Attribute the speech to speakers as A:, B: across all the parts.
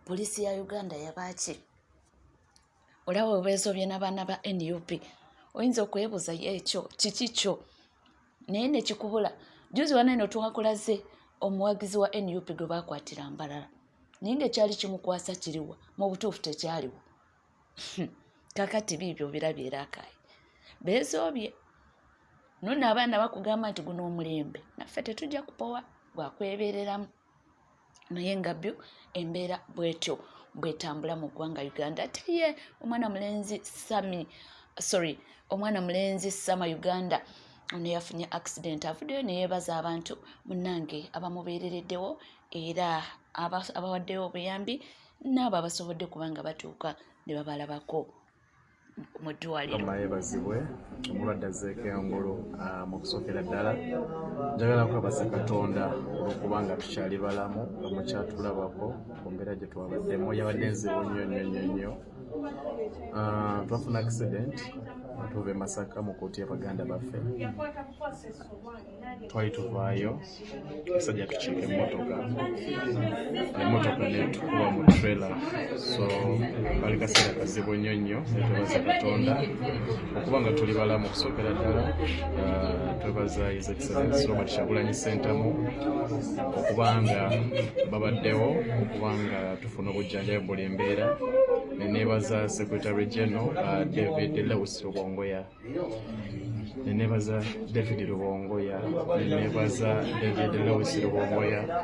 A: Polisi ya Uganda yabaaki olaba obeezobye n'abaana ba NUP oyinza okwebuuza ekyo kiki kyo naye ne kikubula. Juzi wano eno twakulaze omuwagizi wa NUP gwe baakwatira Mbalala naye ng'ekyali kimukwasa kiriwa mu butuufu tekyaliwo. Kakati biibyo birabye era akaayi beezoobye nno abaana bakugamba nti guno omulembe naffe tetujja kupowa gwakwebereramu naye nga byo embeera bwetyo bwetambula mu ggwanga Uganda. Tiye omwana mulenzi Sama Uganda ono yafunye accident avuddeyo ne yeebaza abantu munnange abamubeerereddewo era abawaddeyo obuyambi n'abo abasobodde kubanga batuuka ne babalabako mu ddwaliro.
B: Yeebazibwe omulwadde Azeeka Engulu mu kusookera ddala njagala kwebaza Katonda olw'okubanga tukyali balamu nga mukyatulabako ku mbeera gye twabaddemu. Yabadde nzibu nnyo. Twafuna accident tuva e Masaka mu kooti y'Abaganda baffe. Twali tuvaayo ekisajja tukiika emmotoka netukuba mu trailer, so kali kaseera kazibu nnyo. Twebaza Katonda okubanga tuli balamu okusookera ddala. Twebaza His Excellency Robert Kyagulanyi Ssentamu okubanga babaddewo okubanga tufuna obujjanjabi buli mbeera. Nenebaza Secretary General David Lewis Rubongoya, nenebaza David Rubongoya, nenebaza David Lewis Rubongoya.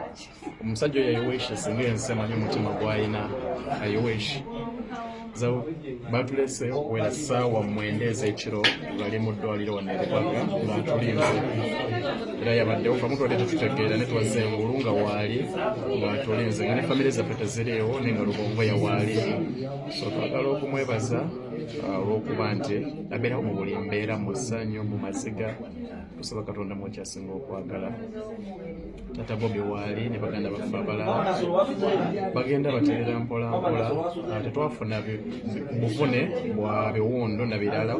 B: Omusajja oyo ayiweesha singa ensemanya omutima gw'alina ayiweesha. Batulese okuwera ssaawa 9 ez'ekiro bali mu ddwaliro wano Erubaga nga tulinze era yabaddewo kamutwadde tetutegeera ne twaze Engulu nga waali nga tulinze nga ne famire zaffe teziriiwo naye nga Rubongoya waali. So twagala okumwebaza olw'okuba nti abeerawo mu buli mbeera, mu ssanyu, mu maziga. Tusaba Katonda mwekyasinga okwagala. Tata Bobi waali ne baganda baffe abalala bagenda baterera mpola tetwafuna buvune bwa biwundo na birala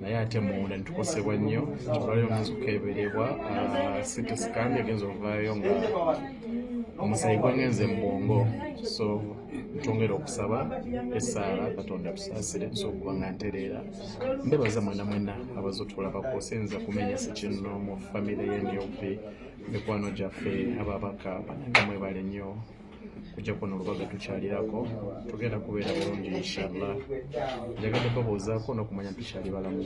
B: naye ate munda netukosebwa nnyo. Tulwaliro omuzi okukeberebwa CT scan egenza ovaayo nga omusayi gwangenze mu bwongo. So twongera okusaba essaala Katonda tusaasire tusobola okuba nga ntereera. Mbebaza mwena abazotulabako sinza kumenya sekino mu famire y'NUP mikwano gyaffe ababaka banange mwebale nnyo kujja kuno Olubaga tukyalirako tugenda kubeera bulungi inshallah. Njagadde babuuzaako n'okumanya tukyali balamu.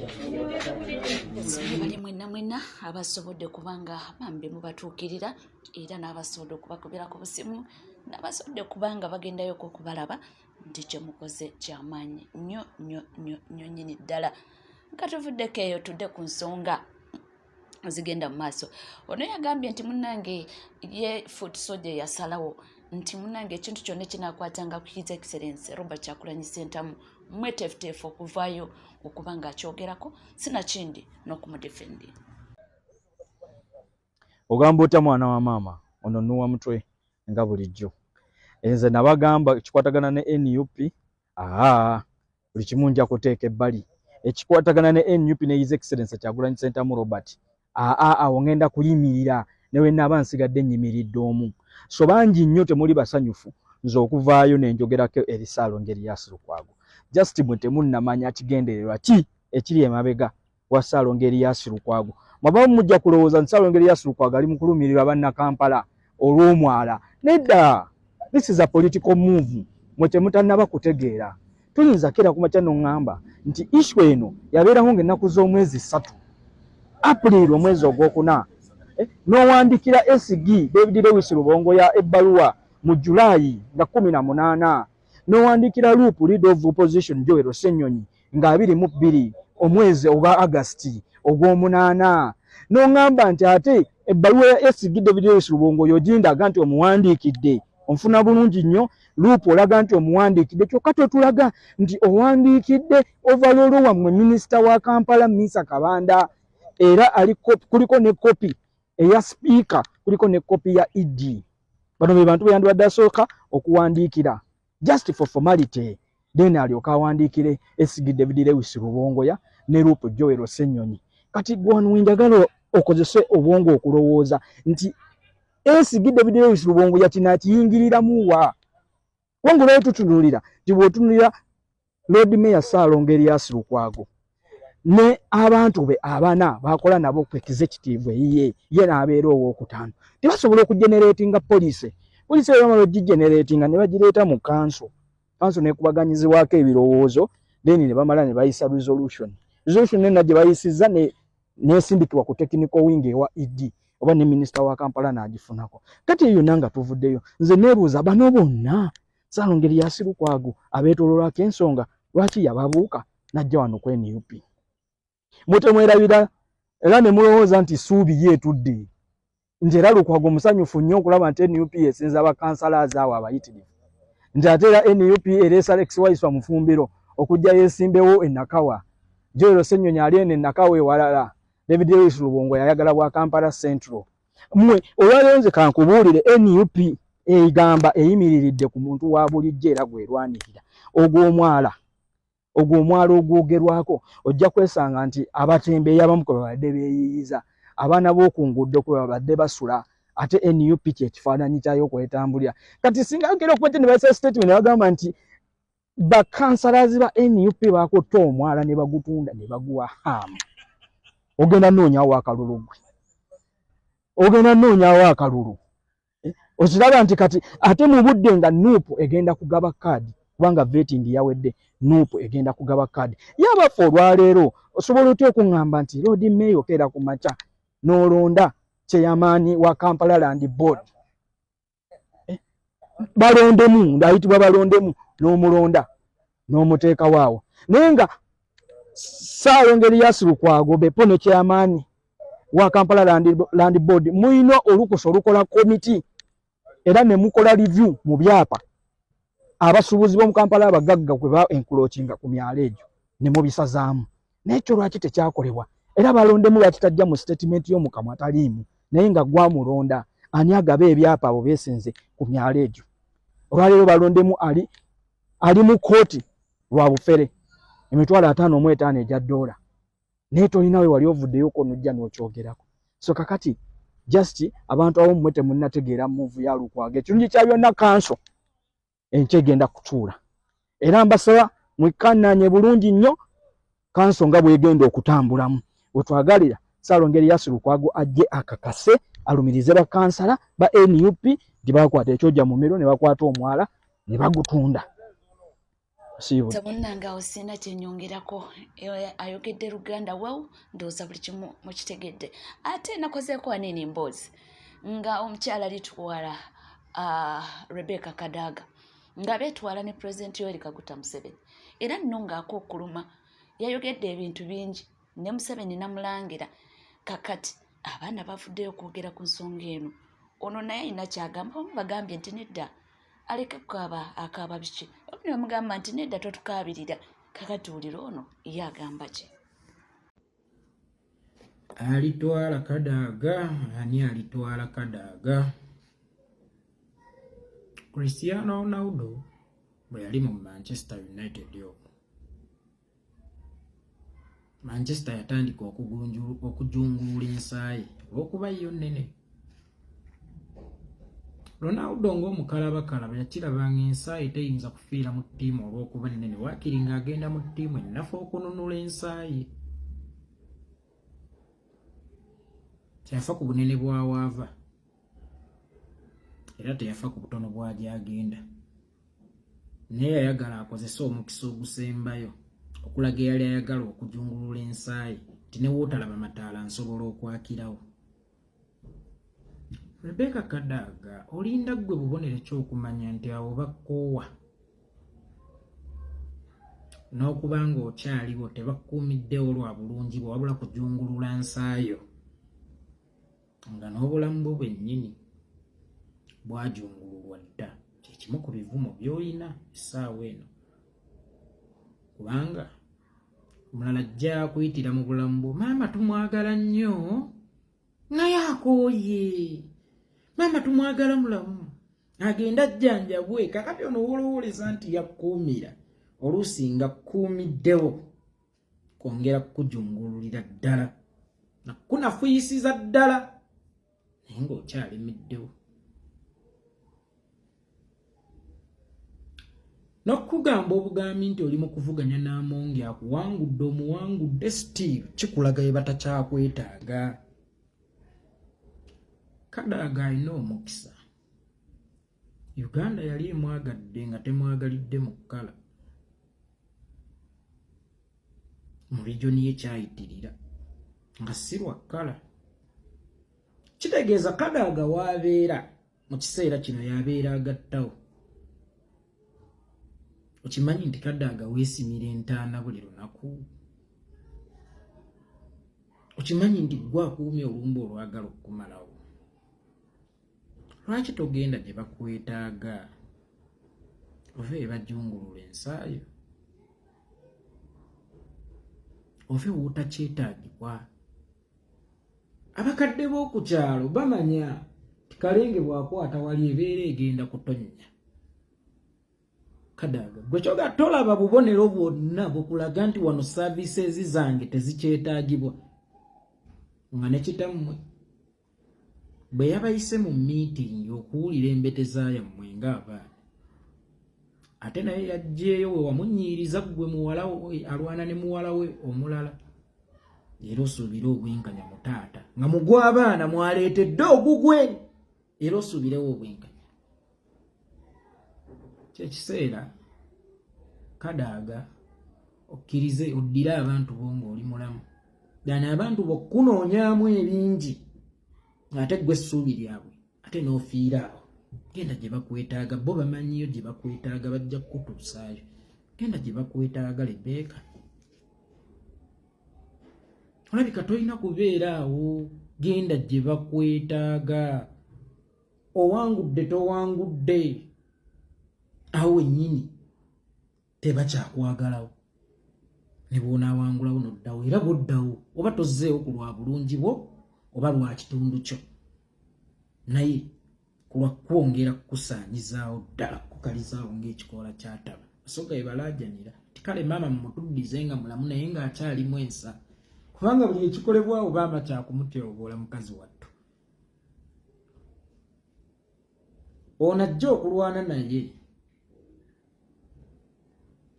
A: Bali mwena abasobodde kubanga bambi mubatuukirira era n'abasobodde okubakubirako busimu n'abasobodde kubanga bagendayoko okubalaba nti kye mukoze kyamaanyi nnyo nnyini ddala. Nga tuvuddeko eyo tudde ku nsonga zigenda mu maaso. Ono yagambye nti munnange ye Foot Soldier yasalawo nti munnange ekintu kyonna kinaakwatanga ku His Excellency Robert Kyagulanyi Ssentamu mweteefuteefu okuvaayo okuba ng'akyogerako sinakindi n'okumudefendi.
C: Ogamba otya mwana wa maama ono nnuwa mutwe nga bulijjo. enze nabagamba ekikwatagana ne NUP buli kimu nja kuteeka ebbali ekikwatagana ne NUP ne His Excellency Kyagulanyi Ssentamu Robert ngenda kuyimirira newe naba nsigadde nnyimiridde omu so bangi nnyo temuli basanyufu nze okuvaayo nenjogerako eri Ssaalongo Erias Lukwago just mwe temunnamanya kigendererwa ki ekiri emabega wa Ssaalongo Erias Lukwago mwabamu mujja kulowooza nti Ssaalongo Erias Lukwago ali mu kulumirirwa banna Kampala olw'omwala nedda. This is a political move mwe temutannaba kutegeera tuyinza kera kumakya n'oŋŋamba nti issue eno yabeeraho ng'ennaku z'omwezi 3 April omwezi ogwokuna n'owandiikira SG David Lewis Lubongoya ebbaluwa mu Julaayi nga 18 n'owandiikira Loop Leader of Opposition Joel Ssenyonyi nga 22 omwezi ogwa August ogw'omunaana n'oŋŋamba nti ate ebbaluwa ya SG David Lewis Lubongoya ogindaga nti omuwandiikidde onfuna bulungi nnyo Loop olaga nti omuwandiikidde kyokka totulaga nti owandiikidde overall wammwe minisita wa Kampala Misa Kabanda era kuliko ne kopi eya speaker kuliko ne kopi ya ED. Bano be bantu beyandibadde asooka okuwandiikira just for formality then alyoka awandiikire SG David Lewis Lubongoya ne Loop Joel Ssenyonyi. Kati gwanu njagala okozese obwongo okulowooza nti SG David Lewis Lubongoya kinakiyingiriramu wa wangula tutunulira tibwotunulira Lord Mayor Ssaalongo Erias Lukwago ne abantu be abana bakola nabo ku executive ye n'abeera ow'okutaano tebasobola okugeneratinga police bamala ogigeneratinga ne bagireeta mu kanso nekubaganyizibwako ebirowoozo then ne bamala ne bayisa resolution nena gye bayisizza nesindikibwa ku technical wing ewa ED oba ne minisita wa Kampala n'agifunako. Kati eyo nanga tuvuddeyo nze neebuuza bano bonna Ssaalongo Erias Lukwago abeetoololwako ensonga lwaki yababuuka najja wano ku NUP mutemwerabira era ne mulowooza nti suubi yeetudde nti era Lukwago musanyufu nnyo okulaba nti NUP esinza bakansalaaz awo abayitirivu nti ate era NUP ereesa Alex Waiswa Mufumbiro okujja yeesimbewo Nakawa Joel Ssenyonyi ali eno Nakawa ewalala David Lewis Lubongoya ayagala bwa Kampala Central mmwe olwaleero nze kankubuulire NUP egamba eyimiriridde ku muntu wa bulijjo era gwerwanirira ogw'omwala ogwogerwako ojja kwesanga nti abatembeeyi abamu kwe babadde beeyiyiza abaana b'oku nguudo kwe babadde basula ate NUP kyekifaananyi kyayo kwetambulira kati singa yogera okuba ne bayisa statement ne bagamba nti bakansalazi ba NUP bakotta omwala ne bagutunda ne baguwa hamu ogenda noonyawo akalulu gwe ogenda noonyawo akalulu okiraba nti kati ate mu budde nga NUP egenda kugaba kaadi kubanga vetting yawedde NUP egenda kugaba kaadi yabafe olwaleero osobola otya okuŋŋamba nti Lord Mayor okeera ku makya n'olonda kyeyamaani wa Kampala Land Board balondemu ayitibwa balondemu n'omulonda n'omuteeka waawo naye nga Ssaalongo Erias Lukwago bepo ne kyeyamaani wa Kampala Land Board muyina olukusa olukola komiti era ne mukola review mu byapa abasuubuzi b'omu Kampala abagagga kwe ba encroachinga ku myalo egyo ne mubisazaamu n'ekyo lwaki tekyakolebwa era balondemu lwaki tajja mu statement y'omukamwa ataliimu naye nga gwamulonda ani agaba ebyapa abo beesenze ku myalo egyo olwaleero balondemu ali mu kooti lwa bufere $55,000 egya dola naye tolinawe wali ovuddeyo konojja n'okyogerako so kakati just abantu abo mmwe temunnategeera move ya Lukwago ekirungi kya byonna kanso enkya egenda kutuula era mbasaba mwekkannaanye bulungi nnyo kanso nga bwegenda okutambulamu wetwagalira Ssaalongo Erias Lukwago ajje akakase alumirize bakansala ba NUP nti bakwata ekyojja mu miro ne bakwata omwala ne bagutunda
A: Tabunnanga osina kyenyongerako ayogedde Luganda wow ndowooza buli kimu mukitegedde ate nakozeeko wanene emboozi nga omukyala litwala Rebecca Kadaga nga beetwala ne President Yoweri Kaguta Museveni era nno ng'akookuluma yayogedde ebintu bingi ne Museveni namulangira kakati abaana bavuddeyo okwogera ku nsonga eno ono naye alina kyagamba bagambye nti nedda aleke akaaba biki omuli bamugamba nti nedda totukaabirira kakati wulira ono ye agamba ki
D: alitwala Kadaga ani alitwala Kadaga Cristiano Ronaldo bwe yali mu Manchester United okwo, Manchester yatandika okujungulula ensaayi olw'okuba yo nnene. Ronaldo ng'omukalabakalaba yakirabanga ensaayi teyinza kufiira mu ttiimu olw'okuba nnene, waakiri ng'agenda mu ttiimu ennafu okununula ensaayi. Teyafa ku bunene bwawaava era teyafa ku butono bwagyagenda, naye yayagala akozese omukisa ogusembayo okulaga eyali ayagala okujungulula ensaayi nti ne wootalaba mataala nsobola okwakirawo. Rebecca Kadaga, olinda ggwe bubonero ky'okumanya nti abo bakkoowa n'okuba ng'okyaliwo tebakuumiddewo lwa bulungi bwe wabula kujungulula nsaayo, nga n'obulamu bwo bwennyini bwajungululwa dda. Kyekimu ku bivumo by'olina essaawa eno, kubanga omulala ajja akuyitira mu bulamu bwo, maama tumwagala nnyo naye akooye, maama tumwagala mulamu, agenda ajjanjabwe. Kakati ono wolowoleza nti yakkuumira, oluusi nga kkuumiddewo kwongera kukujungululira ddala, nakunafuuyisiza ddala naye ng'okyalemeddewo. N'okugamba obugambi nti oli mu kuvuganya n'amongi akuwangudde omuwangudde Steve, kikulaga ye batakyakwetaaga. Kadaga alina omukisa. Uganda yali emwagadde nga temwagalidde mu kkala. Mu regioni ye kyayitirira nga si lwa kkala. Kitegeeza Kadaga w'abeera mu kiseera kino y'abeera agattawo. Okimanyi nti Kadaga weesimira entaana buli lunaku? Okimanyi nti gwe akuumye olumba olwagala okukumalawo? Lwaki togenda gye bakwetaaga ove bajungulula ensaayo, ove wootakyetaagibwa? Abakadde b'oku kyalo bamanya ti kalenge bw'akwata wali ebeera egenda kutonnya. Kadaga gwe kyoga tolaba bubonero bwonna bukulaga nti wano saavisizi zange tezikyetaagibwa, nga ne kitammwe bwe yabayise mu miitingi okuwulira embeteza yammwe ng'abaana, ate naye yajjeeyo we wamunyiiriza ggwe muwala we alwana ne muwala we omulala, era osuubire obwenkanya mu taata nga mugwa abaana mwaleetedde ogugwe, era osuubirewo obwenkanya. Kyekiseera Kadaga okkirize oddire abantu bo ng'oli mulamu, dani abantu bokkunoonyaamu ebingi ate gwe essuubi lyabwe ate n'ofiira awo. Genda gye bakwetaaga, bo bamanyiyo gye bakwetaaga, bajja kukutuusaayo. Genda gye bakwetaaga. Rebecca, olabika tolina kubeera awo, genda gye bakwetaaga. Owangudde towangudde, awo wennyini tebakyakwagalawo. Ne bw'onaawangulawo n'oddawo, era bw'oddawo oba tozzeewo ku lwa bulungi bwo oba lwa kitundu kyo, naye ku lwa kwongera kukusaanyizaawo ddala, kukalizaawo ng'ekikoola ky'ataba. Basooka be balaajanira ti kale maama mumutuddize nga mulamu naye ng'akyalimu ensa, kubanga buli ekikolebwawo baama kyakumutyoboola mukazi wattu. Ono ajja okulwana naye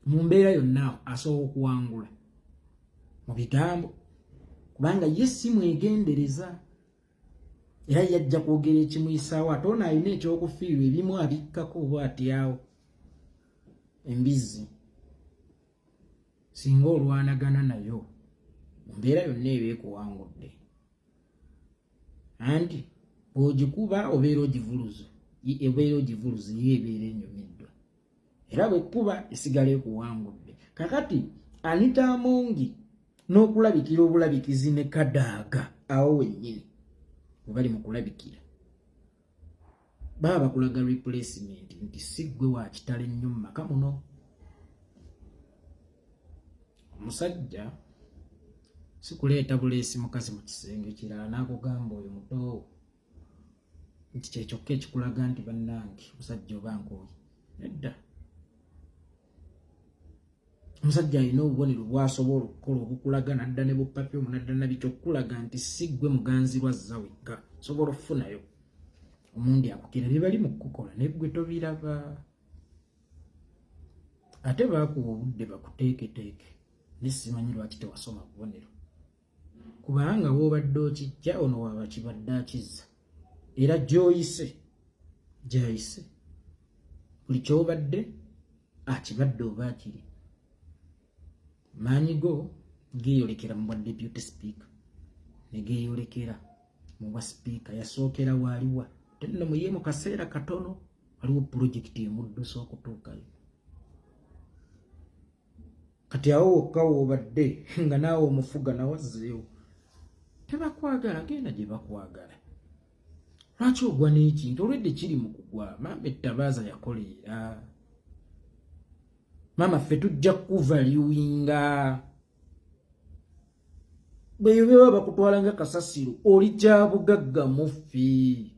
D: mu mbeera yonna asobola okuwangula mu bigambo, kubanga ye si mwegendereza, era yajja kwogera ekimuyisaawo, ate ono alina ekyokufiirwa ebimu abikkako oba atyawo. Embizzi singa olwanagana nayo mu mbeera yonna eba ekuwangudde, anti bw'ogikuba obeera ogivuluza, ebeera ogivuluza ye ebeera enyumiddwa, era bw'ekkuba esigala ekuwangudde. Kakati Anita Amongi n'okulabikira obulabikizi ne Kadaga awo wennyini bwe bali mu kulabikira, baba bakulaga replacement nti si ggwe wa kitale nnyo mu maka muno. Omusajja si kuleeta buleesi mukazi mu kisenge kirala n'akugamba oyo mutoowo, nti kyekyoka ekikulaga nti bannange musajja oba nkooyi nedda. Omusajja alina obubonero bw'asobola okukola obukulaga nadda ne bupapyo munadda nabikyo okulaga nti si ggwe muganzirwa zza wekka sobola okufunayo omundi akukira bye bali mu kukola naye ggwe tobiraba. Ate baakuwa obudde bakuteeketeeke naye simanyi lwaki tewasoma bubonero kubanga woobadde okijja ono waaba kibadde akizza era gy'oyise gy'ayise buli ky'obadde akibadde oba akiri. Maanyi go geeyolekera mu bwa deputy speaker ne geeyolekera mu bwa speaker yasookera waaliwa tenno muye mu kaseera katono waliwo pulojekiti emuddusa okutuukayo. Kati awo wokka woobadde nga naawe omufuga nawazzeewo tebakwagala genda gye bakwagala. Lwaki ogwa n'ekintu olwedde kiri mu kugwa? Maama ettabaaza yakoleera. Maama ffe tujja kuvaluinga bwe baba bakutwala nga kasasiro oli kyabugagga mu ffe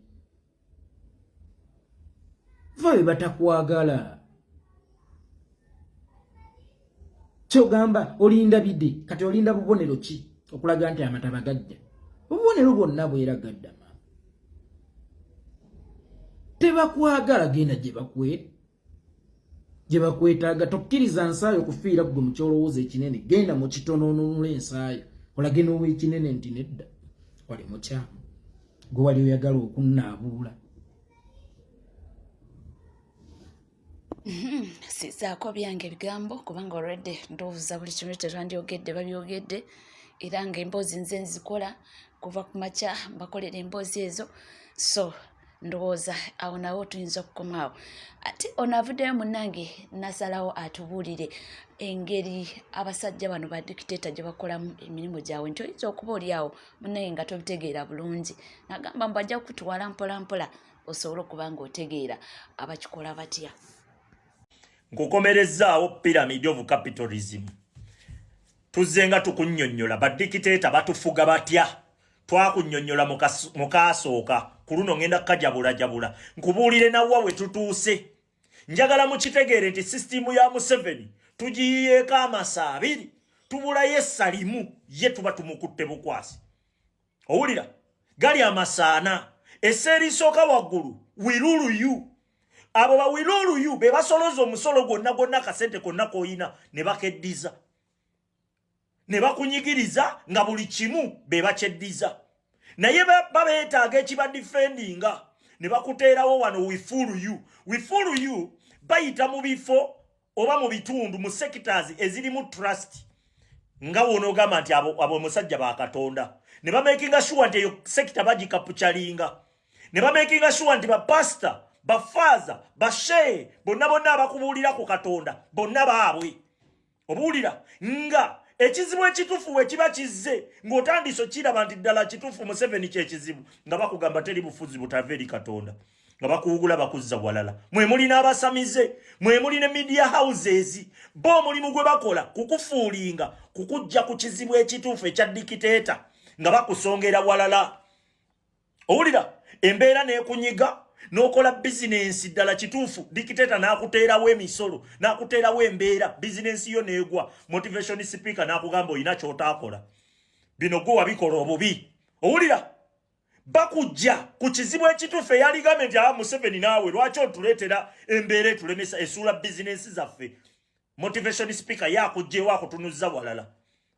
D: vabe batakwagala. Kyogamba olinda bide kati olinda bubonero ki okulaga nti amataba gajja? Obubonero bwonna bwera gadda maama. Tebakwagala genda gye bakwetaaga tokkiriza nsaayo kufiira ggwe mu kyolowooza ekinene genda mu kitono onunula ensaayo olage n'ow'ekinene nti nedda wali mukyamu gwe wali oyagala okunnaabuula.
A: Sizaako byange ebigambo kubanga olwedde ndowooza buli kimu tetwandyogedde babyogedde era nga emboozi nze nzikola kuva ku makya mbakolera emboozi ezo so ndowooza awo nawo tuyinza okukomaawo. Ate ono avuddeyo munnange nasalawo atubuulire engeri abasajja bano ba dikiteeta gye bakolamu emirimu gyabwe nti oyinza okuba oli awo munnange nga tobitegeera bulungi. Nagamba mbu ajja kutuwala mpola mpola osobole okuba ng'otegeera abakikola batya.
E: Nkukomerezaawo pyramid of capitalism. Tuzze nga tukunnyonnyola badikiteeta batufuga batya. Twakunnyonnyola mu kaasooka ku luno ngenda kukajabulajabula nkubuulire nawa we tutuuse. Njagala mukitegeere nti sisitimu ya Museveni tugiyiyeeko amasa 2 tubulayo essalimu ye tuba tumukutte bukwasi. Owulira gali amasaana essa erisooka waggulu wiruluyu. Abo ba wiruluyu be basoloza omusolo gwonna kasente konna koyina ne bakeddiza ne bakunyigiriza nga buli kimu be bakyeddiza. Naye babeetaaga ekibadifendinga ne bakuteerawo wano wifuluyu bayita mu bifo oba mu bitundu mu sectors ezirimu trust nga wonogamba nti abo musajja ba Katonda ne bamakinga sure nti eyo sector bagikapuchalinga ne bamakinga sure nti ba pastor ba father ba shehe bonna abakubuulira ku Katonda bonna baabwe. Obuulira nga ekizibu ekitufu we kiba kizze ng'otandise okiraba nti ddala kitufu Museveni kyekizibu nga bakugamba teri bufuzi butava eri Katonda nga bakuwugula bakuzza walala. Mwe muli n'abasamize, mwe muli ne media houses bo omulimu gwe bakola kukufuulinga kukujja ku kizibu ekitufu ekya dikiteeta nga bakusongera walala. Owulira embeera n'ekunyiga n'okola bizinensi ddala kituufu dikiteeta n'akuteerawo emisolo n'akuteerawo embeera bizinensi yo n'egwa motivation speaker n'akugamba olina ky'otaakola bino gwe wabikola obubi. Owulira bakujja ku kizibu ekituufu eyali gavumenti aba Museveni naawe lwaki otuleetera embeera etulemesa esuula bizinensi zaffe. Motivation speaker yakugjeewo akutunuzza walala.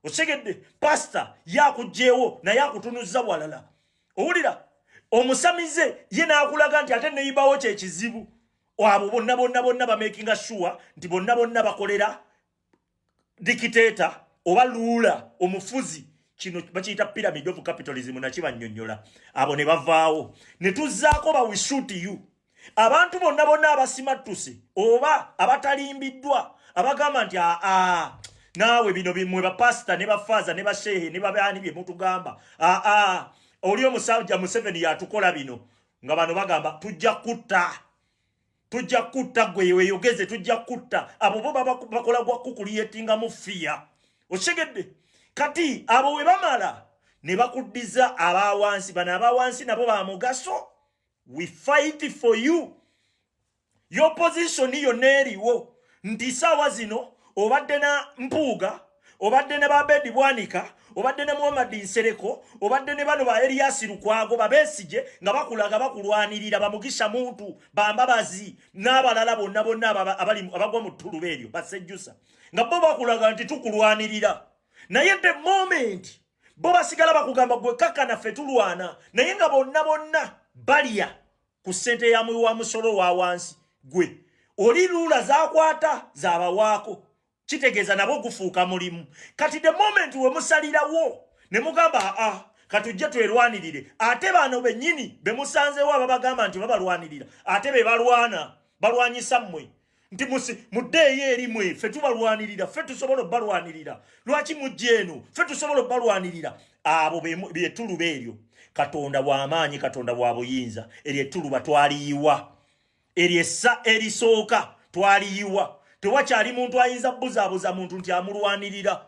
E: Osegedde pastor yakugjeewo naye akutunuzza walala. Owulira omusamize ye n'akulaga nti ate neyibawo kyekizibu. Abo bonna bamakinga sure nti bonna bakolera dikiteeta oba luula omufuzi. Kino bakiyita pyramid of capitalism nakibannyonnyola. Abo ne bavaawo ne tuzzaako ba we shoot you. Abantu bonna abasimattuse oba abatalimbiddwa abagamba nti naawe bino bimwe ba pastor ne ba father ne ba shehe ne babaani bye mutugamba oli omusajja Museveni yatukola bino nga bano bagamba tujja kutta gwe weyogeze tujja kutta abo bo bakola gwa kukuliyetinga mu fiya. Osegedde kati abo we bamala ne bakuddiza abawansi bano abawansi nabo ba mugaso we fight for you. Your position yonna eriwo nti saawa zino obadde na Mpuuga, obadde ne Babedi Bwanika, obadde ne Muhammad Nsereko, obadde ne bano ba Elias Lukwago Besigye nga bakulaga bakulwanirira Bamugisha Muntu Bambabazi n'abalala bonna abali abagwa mu ttuluba eryo basejjusa nga bo bakulaga nti tukulwanirira, naye the moment bo basigala bakugamba gwe kaka naffe tulwana, naye nga bonna balya ku ssente ya wa musolo wa wansi, gwe oli lula zakwata zabawaako, kitegeeza nabo gufuuka mulimu. Kati the moment we musalirawo ne mugamba katujje twerwanirire, ate bano bennyini bemusanzewo ababagamba nti babalwanirira, ate be balwanyisa mmwe nti muddeeyo eri mwe, ffe tubalwanirira, ffe tusobola obbalwanirira, lwaki mujja eno, ffe tusobola obbalwanirira. Abo byetuluba eryo. Katonda w'amaanyi, Katonda wa buyinza, eryetuluba twaliyiwa, eryessa erisooka twaliyiwa. Tewakyali muntu ayinza buzaabuza muntu nti amulwanirira.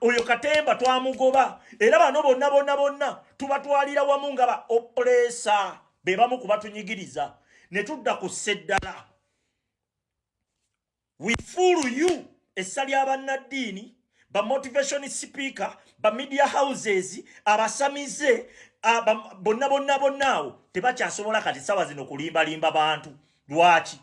E: Oyo Katemba twamugoba, era bano bonna tubatwalira wamu nga ba oppressor, be bamu ku batunyigiriza ne tudda ku sseddala. We fool you. Essa ly'abannaddiini, ba motivation speaker, ba media houses, abasamize, bonna awo tebakyasobola kati sawa zino kulimbalimba bantu. Lwaki?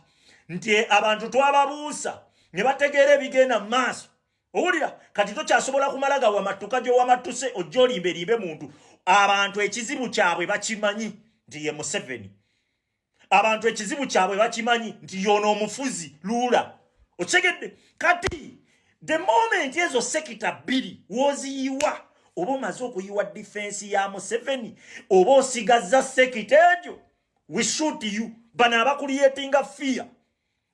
E: Nti abantu twababuusa ne bategeera ebigenda mu maaso. Owulira kati tokyasobola kumalaga wamatuka gy'owamatuse ojja olimberimbe muntu. Abantu ekizibu kyabwe bakimanyi nti ye Museveni. Abantu ekizibu kyabwe bakimanyi nti yono omufuzi Lula. Otegedde? Kati the moment ezo sekita bbiri woziyiwa, oba omaze okuyiwa defense ya Museveni, oba osigaza sekita egyo, we shoot you. Bano abakuliyetinga fear,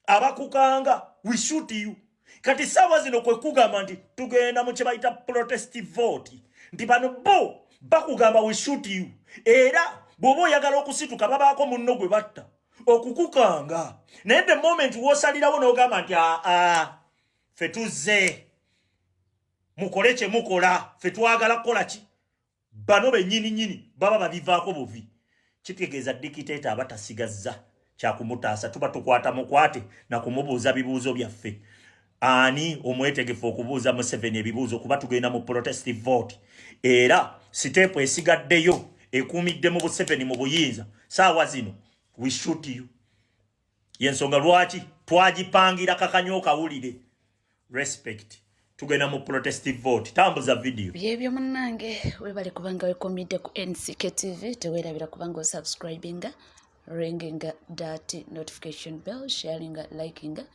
E: abakukanga, we shoot you. Kati saawa zino kwe kugamba nti tugenda mu kye bayita protest vote, nti bano bo bakugamba we shoot you. Era bw'oba oyagala okusituka babaako munno gwe batta okukukanga, naye the moment wosalirawo n'ogamba nti ffe tuzze mukole kye mukola, ffe twagala kukola ki, bano bennyini baba babivaako buvi. Kitegeeza dikiteeta abatasigazza kyakumutaasa, tuba tukwata mukwate na kumubuuza bibuuzo byaffe. Ani omwetegefu okubuuza Museveni ebibuuzo kuba tugenda mu protest vote, era siteepu esigaddeyo ekuumidde mu Museveni mu buyinza. Saawa zino we shoot you. Yensonga lwaki twagipangira kakanyo kawulire. Respect. Tugenda mu protest vote. Tambuza video.
A: Byebyo munnange, webale kubanga wekomidde ku NCK TV, teweerabira kubanga osubscribinga, ringinga that notification bell, sharinga, likinga,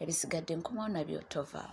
A: ebisigadde nkomawo nabyo tova.